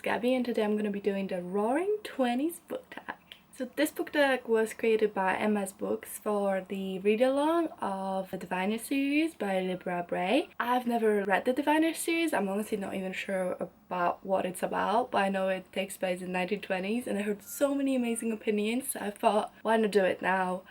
Gabby, and today I'm going to be doing the Roaring Twenties book tag. So this book tag was created by MS Books for the read-along of the Diviner series by Libra Bray. I've never read the Diviner series. I'm honestly not even sure about what it's about, but I know it takes place in 1920s and I heard so many amazing opinions, so I thought, why not do it now?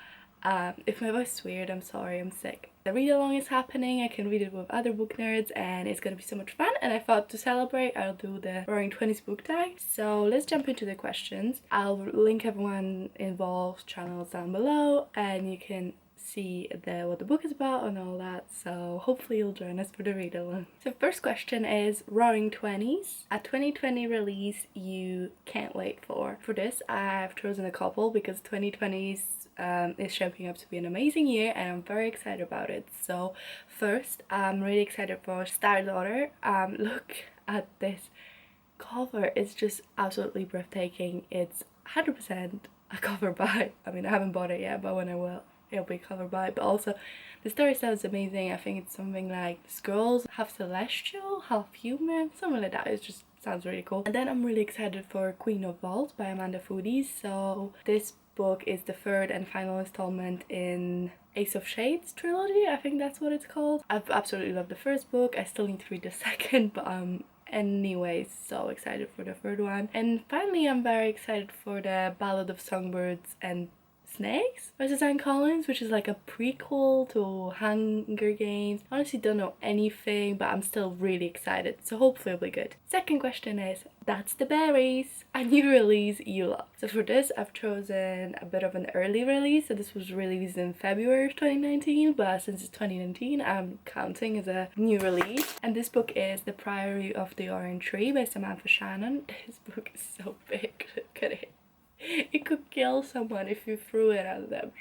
If my voice is weird, I'm sorry, I'm sick. The read-along is happening, I can read it with other book nerds and it's gonna be so much fun, and I thought to celebrate I'll do the Roaring Twenties book tag. So let's jump into the questions. I'll link everyone involved channels down below and you can see what the book is about and all that, so hopefully you'll join us for the read-along. So first question is Roaring Twenties, a 2020 release you can't wait for. For this I've chosen a couple because 2020s is shaping up to be an amazing year and I'm very excited about it. So first, I'm really excited for Star Daughter. Look at this cover, it's just absolutely breathtaking. It's 100% a cover buy. I mean, I haven't bought it yet, but when I will, it'll be cover buy. But also the story sounds amazing. I think it's something like scrolls, half celestial, half human, something like that. It just sounds really cool. And then I'm really excited for Queen of Vault by Amanda Foodies. So this book is the third and final installment in Ace of Shades trilogy, I think that's what it's called. I've absolutely loved the first book. I still need to read the second, but anyways, so excited for the third one. And finally, I'm very excited for the Ballad of Songbirds and Snakes by Suzanne Collins, which is like a prequel to Hunger Games. Honestly don't know anything, but I'm still really excited, so hopefully it'll be good. Second question is That's the Berries, a new release you love. So for this I've chosen a bit of an early release. So this was released in February of 2019, but since it's 2019 I'm counting as a new release. And this book is The Priory of the Orange Tree by Samantha Shannon. This book is so big, look at it. It could kill someone if you threw it at them.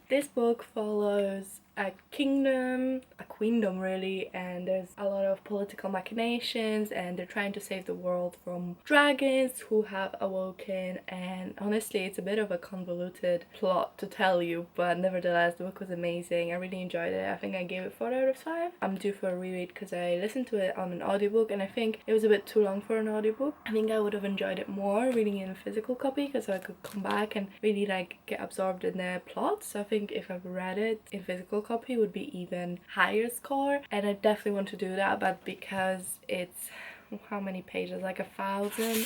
This book follows a queendom really, and there's a lot of political machinations and they're trying to save the world from dragons who have awoken, and honestly it's a bit of a convoluted plot to tell you, but nevertheless the book was amazing. I really enjoyed it. I think I gave it 4 out of 5. I'm due for a reread because I listened to it on an audiobook and I think it was a bit too long for an audiobook. I think I would have enjoyed it more reading it in a physical copy because I could come back and really like get absorbed in the plot. So I think if I've read it in physical copy would be even higher score, and I definitely want to do that, but because it's how many pages, like 1,000,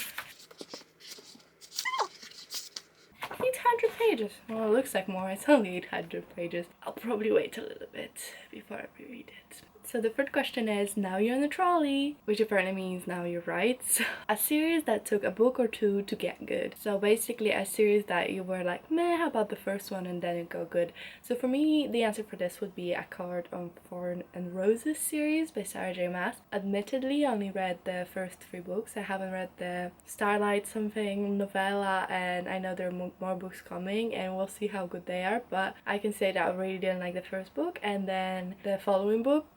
800 pages. Well, it looks like more. It's only 800 pages. I'll probably wait a little bit before I reread it. So the third question is Now You're in the Trolley, which apparently means now you're right. So, a series that took a book or two to get good. So basically a series that you were like, meh, how about the first one, and then it got good. So for me, the answer for this would be A Card on Thorn and Roses series by Sarah J Maas. Admittedly, I only read the first 3 books. I haven't read the Starlight something novella, and I know there are more books coming and we'll see how good they are, but I can say that I really didn't like the first book, and then the following book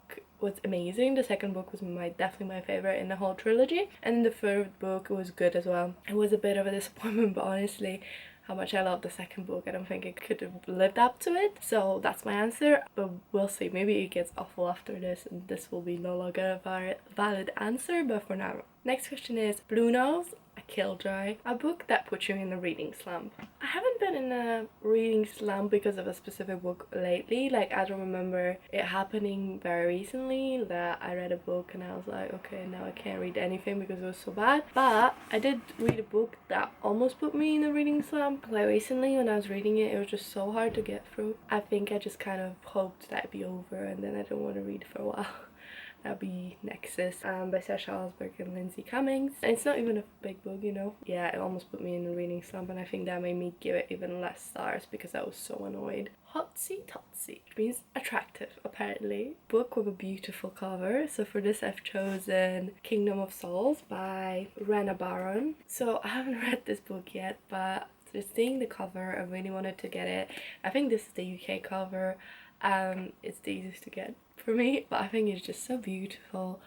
was amazing. The second book was definitely my favorite in the whole trilogy, and the third book was good as well. It was a bit of a disappointment, but honestly how much I love the second book, I don't think it could have lived up to it. So that's my answer, but we'll see. Maybe it gets awful after this and this will be no longer a valid answer, but for now. Next question is Blue Nose, a Killjoy, a book that puts you in a reading slump. I haven't been in a reading slump because of a specific book lately. Like, I don't remember it happening very recently that I read a book and I was like, okay, now I can't read anything because it was so bad. But I did read a book that almost put me in a reading slump. Like recently when I was reading it, it was just so hard to get through. I think I just kind of hoped that it'd be over and then I don't want to read for a while. That'll be Nexus by Sasha Alsberg and Lindsay Cummings. And it's not even a big book, you know. Yeah, it almost put me in a reading slump, and I think that made me give it even less stars because I was so annoyed. Hotsy Totsy, which means attractive apparently. Book with a beautiful cover. So for this I've chosen Kingdom of Souls by Rana Baron. So I haven't read this book yet, but just seeing the cover I really wanted to get it. I think this is the UK cover. It's the easiest to get for me, but I think it's just so beautiful,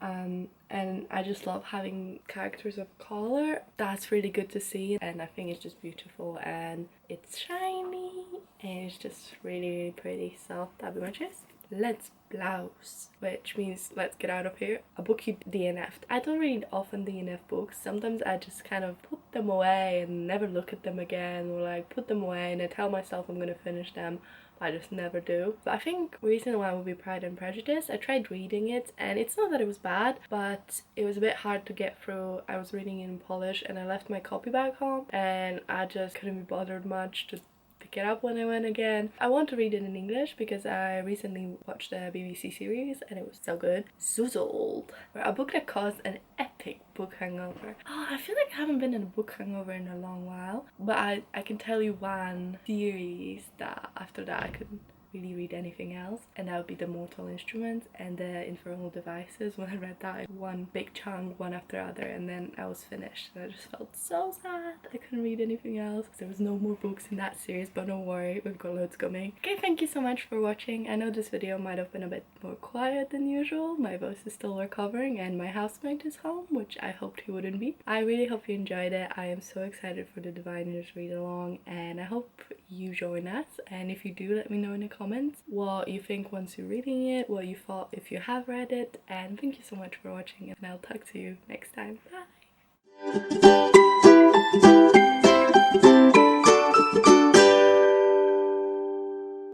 and I just love having characters of color. That's really good to see, and I think it's just beautiful and it's shiny and it's just really, really pretty. So that'd be my choice. Let's Blouse, which means let's get out of here. A book you DNF'd. I don't read often DNF books. Sometimes I just kind of put them away and never look at them again, or like put them away and I tell myself I'm gonna finish them. I just never do. But I think reason why would be Pride and Prejudice. I tried reading it and it's not that it was bad, but it was a bit hard to get through. I was reading it in Polish and I left my copy back home and I just couldn't be bothered much to pick it up when I went again. I want to read it in English because I recently watched a BBC series and it was so good. Zuzzled, a book that caused an epic book hangover. Oh, I feel like I haven't been in a book hangover in a long while, but I can tell you one series that after that I couldn't really read anything else, and that would be The Mortal Instruments and The Infernal Devices. When I read that, one big chunk, one after the other, and then I was finished and I just felt so sad I couldn't read anything else. There was no more books in that series, but don't worry, we've got loads coming. Okay, thank you so much for watching. I know this video might have been a bit more quiet than usual. My voice is still recovering and my housemate is home, which I hoped he wouldn't be. I really hope you enjoyed it. I am so excited for the Diviners read along and I hope you join us, and if you do, let me know in the comments what you think once you're reading it, what you thought if you have read it, and thank you so much for watching and I'll talk to you next time. Bye!